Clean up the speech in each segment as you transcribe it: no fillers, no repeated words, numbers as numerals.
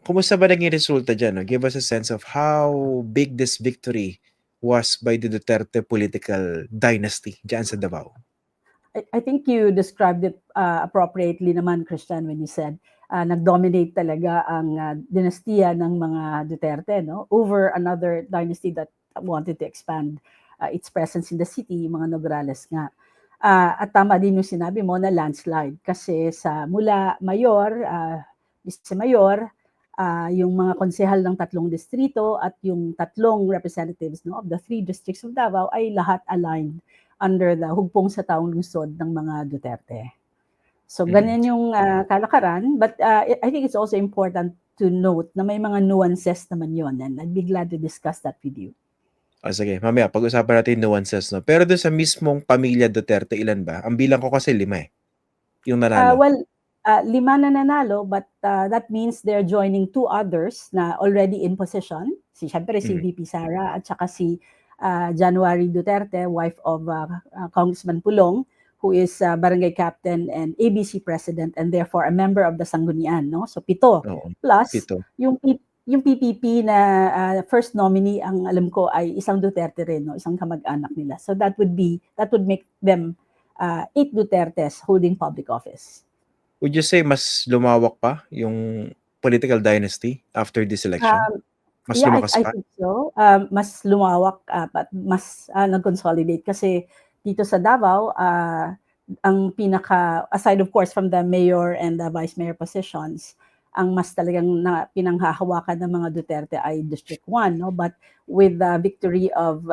Kumusta ba naging resulta diyan 'no? Give us a sense of how big this victory was by the Duterte political dynasty diyan sa Davao. I think you described it appropriately naman, Christian, when you said nag-dominate talaga ang dinastiya ng mga Duterte, no, over another dynasty that wanted to expand its presence in the city, yung mga Nograles nga. At tama din yung sinabi mo na landslide kasi sa mula mayor, vice-mayor, yung mga konsehal ng tatlong distrito at yung tatlong representatives, no, of the 3 districts of Davao ay lahat aligned under the hugpong sa taong lungsod ng mga Duterte. So ganyan yung kalakaran, but I think it's also important to note na may mga nuances naman yon, and I'd be glad to discuss that with you. Sige, mamaya pag-usapan natin nuances, no? Pero doon sa mismong pamilya Duterte, ilan ba? Ang bilang ko kasi 5 yung nanalo. Well, 5 na nanalo, but that means they're joining 2 others na already in position. Siyempre si VP Sara at saka si January Duterte, wife of Congressman Pulong, who is barangay captain and ABC president and therefore a member of the Sanggunian, no? So 7. Oo, Plus 7. yung PPP na first nominee, ang alam ko ay isang Duterte rin, no? Isang kamag-anak nila. So that would make them 8 Dutertes holding public office. Would you say mas lumawak pa yung political dynasty after this election? Mas lumakas I pa? think so. Mas lumawak at mas nag-consolidate kasi dito sa Davao, ang aside of course from the mayor and the vice mayor positions, ang mas talagang pinanghahawakan ng mga Duterte ay District 1, no? But with the victory of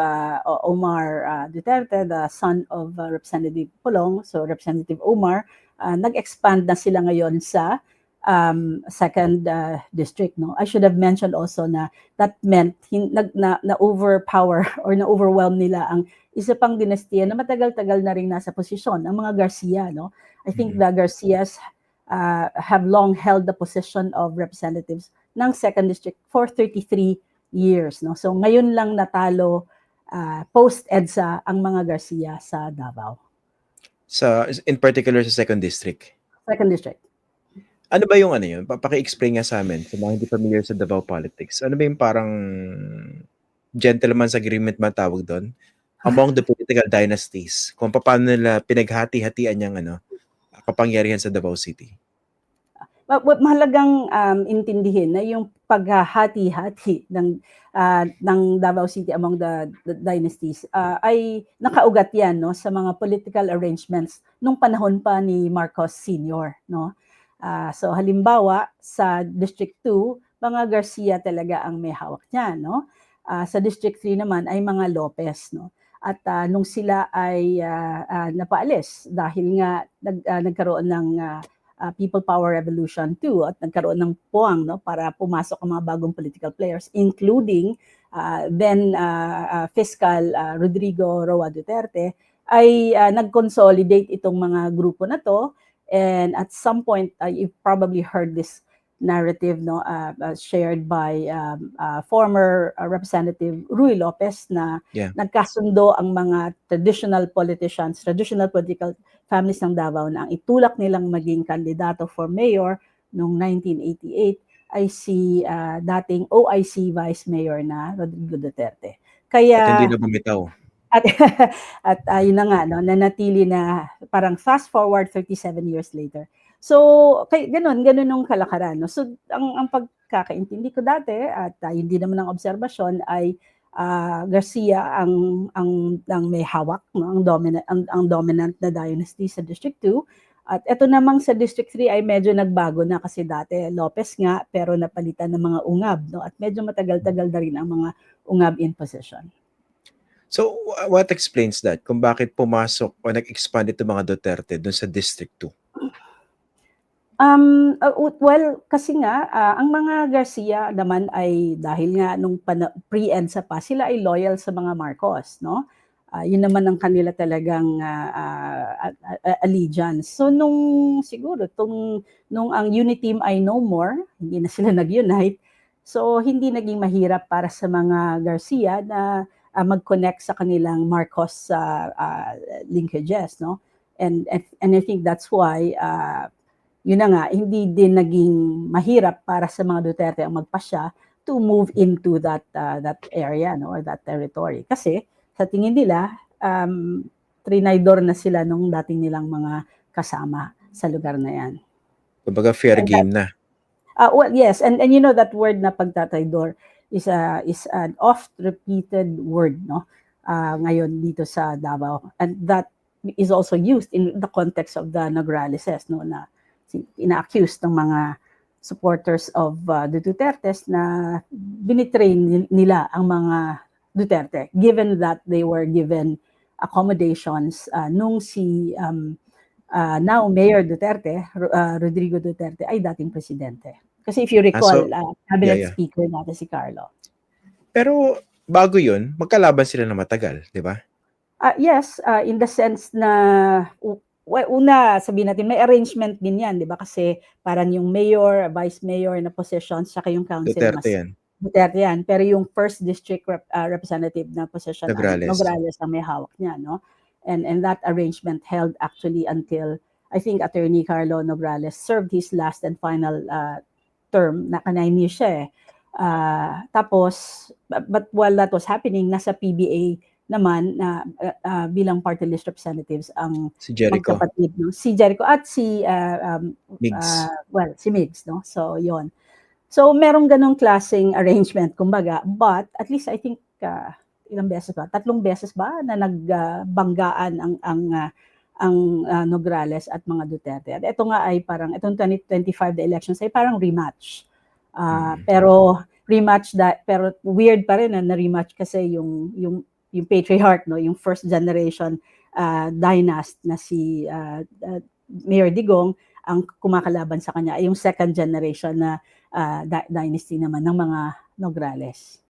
Omar Duterte, the son of Representative Pulong, so Representative Omar, nag-expand na sila ngayon sa second district, no? I should have mentioned also na that meant na overpower or na overwhelm nila ang isa pang dinastiya na matagal-tagal na rin nasa posisyon, ang mga Garcia, no? I think the Garcias have long held the position of representatives ng second district for 33 years, no? So ngayon lang natalo post-EDSA ang mga Garcia sa Davao. In particular sa second district? Second district. Ano ba yung yun? Paki-explain nga sa amin, sa mga hindi familiar sa Davao politics. Ano ba yung parang gentleman's agreement ba tawag doon? Among the political dynasties, kung paano nila pinaghati-hatian yung kapangyarihan sa Davao City. Mahalagang intindihin na yung paghahati-hati ng Davao City among the dynasties ay nakaugat yan, no, sa mga political arrangements nung panahon pa ni Marcos Sr., no? So halimbawa sa District 2, mga Garcia talaga ang may hawak niya, no? Sa District 3 naman ay mga Lopez, no? At nung sila ay napaalis dahil nga nagkaroon ng People Power Revolution 2 at nagkaroon ng puwang, no, para pumasok ang mga bagong political players, including then Fiscal Rodrigo Roa Duterte, ay nag-consolidate itong mga grupo na to. And at some point, you've probably heard this narrative, no, shared by former Representative Ruy Lopez na nagkasundo ang mga traditional political families ng Davao na ang itulak nilang maging kandidato for mayor noong 1988 ay si dating OIC Vice Mayor na Rodrigo Duterte. Kaya at hindi na bumitaw. At yun na nga, no, nanatili na parang fast forward 37 years later. So, ganun yung kalakaran, no? So, ang pagkakaintindi ko dati at hindi naman ang obserbasyon ay Garcia ang may hawak, no? ang dominant na dynasty sa District 2. At ito namang sa District 3 ay medyo nagbago na kasi dati Lopez nga pero napalitan ng mga ungab, no? At medyo matagal-tagal na rin ang mga ungab in position. So, what explains that? Kung bakit pumasok o nag-expand itong mga Duterte dun sa District 2? Well, kasi nga, ang mga Garcia naman ay dahil nga nung pre-EDSA pa, sila ay loyal sa mga Marcos, no? Yun naman ang kanila talagang allegiance. So nung ang unit team ay no more, hindi na sila nag-unite, so hindi naging mahirap para sa mga Garcia na mag-connect sa kanilang Marcos linkages, no? And I think that's why yun na nga, hindi din naging mahirap para sa mga Duterte ang magpasya to move into that area, no, or that territory. Kasi sa tingin nila, trinidor na sila nung dating nilang mga kasama sa lugar na yan. Kumbaga fair And game na. well, yes, and you know that word na pagtataydor is an oft-repeated word, no? Ngayon dito sa Davao, and that is also used in the context of the Nograleses, no, na ina-accuse ng mga supporters of the Dutertes na binitrain nila ang mga Duterte, given that they were given accommodations nung si now Mayor Duterte, Rodrigo Duterte, ay dating presidente. Kasi if you recall, cabinet speaker natin si Carlo. Pero bago yun, magkalaban sila na matagal, di ba? Yes, in the sense na una, sabihin natin, may arrangement din yan, di ba? Kasi parang yung mayor, vice mayor na positions, saka yung council, Duterte yan. Pero yung first district representative na position, Nograles ang may hawak niya, no? And that arrangement held actually until, I think, Attorney Carlo Nograles served his last and final term, naka 9 years siya eh. Tapos, but while that was happening, nasa PBA naman na bilang party list representatives ang si Jericho. magkapatid, no? Si Jericho at si Migs. si Migs, no? So yon. So merong ganong klaseng arrangement kumbaga, but at least I think ilang beses ba? 3 beses ba na nagbanggaan ang Nograles at mga Duterte. At ito nga ay parang itong 2025 the elections ay parang rematch. Pero rematch pero weird pa rin na rematch kasi yung patriarch, no, yung first generation dynasty na si Mayor Digong ang kumakalaban sa kanya, ay yung second generation na dynasty naman ng mga Nograles.